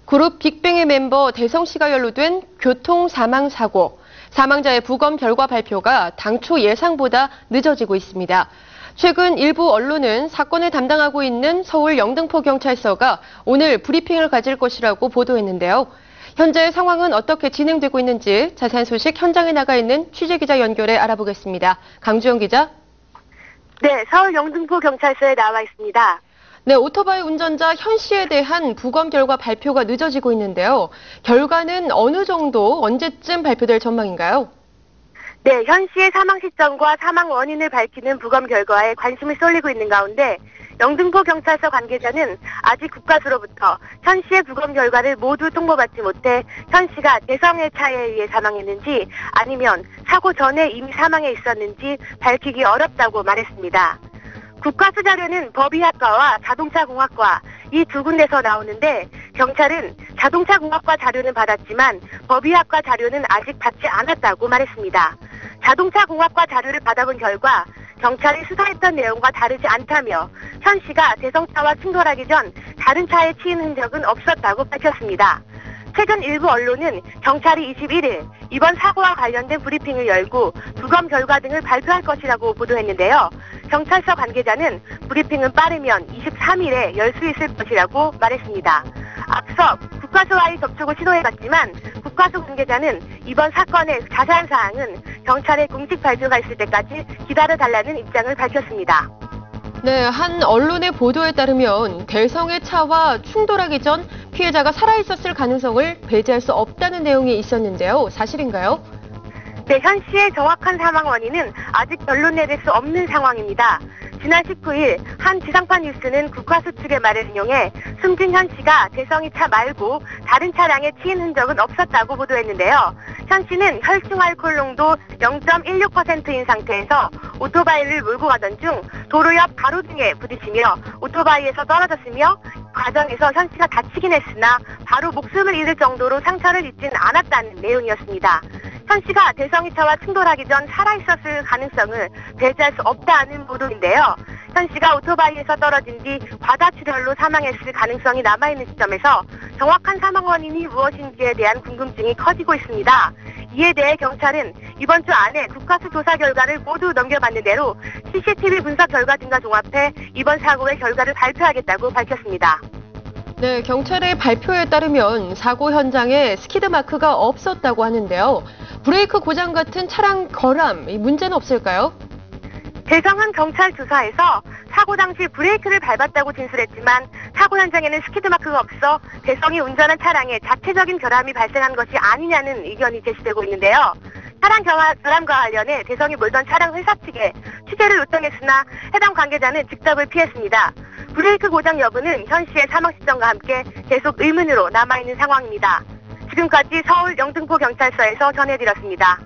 그룹 빅뱅의 멤버 대성 씨가 연루된 교통 사망 사고. 사망자의 부검 결과 발표가 당초 예상보다 늦어지고 있습니다. 최근 일부 언론은 사건을 담당하고 있는 서울 영등포경찰서가 오늘 브리핑을 가질 것이라고 보도했는데요. 현재 상황은 어떻게 진행되고 있는지 자세한 소식 현장에 나가 있는 취재기자 연결해 알아보겠습니다. 강주영 기자. 네, 서울 영등포경찰서에 나와 있습니다. 네, 오토바이 운전자 현 씨에 대한 부검 결과 발표가 늦어지고 있는데요. 결과는 어느 정도 언제쯤 발표될 전망인가요? 네, 현 씨의 사망 시점과 사망 원인을 밝히는 부검 결과에 관심을 쏠리고 있는 가운데 영등포경찰서 관계자는 아직 국가수로부터 현 씨의 부검 결과를 모두 통보받지 못해 현 씨가 대성의 차에 의해 사망했는지 아니면 사고 전에 이미 사망해 있었는지 밝히기 어렵다고 말했습니다. 국가수 자료는 법의학과와 자동차공학과 이 두 군데서 나오는데 경찰은 자동차공학과 자료는 받았지만 법의학과 자료는 아직 받지 않았다고 말했습니다. 자동차공학과 자료를 받아본 결과 경찰이 수사했던 내용과 다르지 않다며 현 씨가 대성차와 충돌하기 전 다른 차에 치인 흔적은 없었다고 밝혔습니다. 최근 일부 언론은 경찰이 21일 이번 사고와 관련된 브리핑을 열고 부검 결과 등을 발표할 것이라고 보도했는데요. 경찰서 관계자는 브리핑은 빠르면 23일에 열 수 있을 것이라고 말했습니다. 앞서 국가수와의 접촉을 시도해봤지만 국가수 관계자는 이번 사건의 자세한 사항은 경찰의 공식 발표가 있을 때까지 기다려달라는 입장을 밝혔습니다. 네, 한 언론의 보도에 따르면 대성의 차와 충돌하기 전 피해자가 살아있었을 가능성을 배제할 수 없다는 내용이 있었는데요. 사실인가요? 네, 현 씨의 정확한 사망 원인은 아직 결론 내릴 수 없는 상황입니다. 지난 19일 한 지상파 뉴스는 국가수 측의 말을 인용해 숨진 현 씨가 대성이 차 말고 다른 차량에 치인 흔적은 없었다고 보도했는데요. 현 씨는 혈중 알코올 농도 0.16%인 상태에서 오토바이를 몰고 가던 중 도로 옆 가로등에 부딪히며 오토바이에서 떨어졌으며 과정에서 현 씨가 다치긴 했으나 바로 목숨을 잃을 정도로 상처를 입진 않았다는 내용이었습니다. 현 씨가 대성이 차와 충돌하기 전 살아있었을 가능성을 배제할 수 없다는 보도인데요. 현 씨가 오토바이에서 떨어진 뒤 과다출혈로 사망했을 가능성이 남아있는 시점에서 정확한 사망 원인이 무엇인지에 대한 궁금증이 커지고 있습니다. 이에 대해 경찰은 이번 주 안에 국가수 조사 결과를 모두 넘겨받는 대로 CCTV 분석 결과 등과 종합해 이번 사고의 결과를 발표하겠다고 밝혔습니다. 네, 경찰의 발표에 따르면 사고 현장에 스키드 마크가 없었다고 하는데요. 브레이크 고장 같은 차량 결함, 문제는 없을까요? 대성은 경찰 조사에서 사고 당시 브레이크를 밟았다고 진술했지만 사고 현장에는 스키드 마크가 없어 대성이 운전한 차량에 자체적인 결함이 발생한 것이 아니냐는 의견이 제시되고 있는데요. 차량 결함과 관련해 대성이 몰던 차량 회사 측에 취재를 요청했으나 해당 관계자는 직접을 피했습니다. 브레이크 고장 여부는 현 씨의 사망 시점과 함께 계속 의문으로 남아있는 상황입니다. 지금까지 서울 영등포경찰서에서 전해드렸습니다.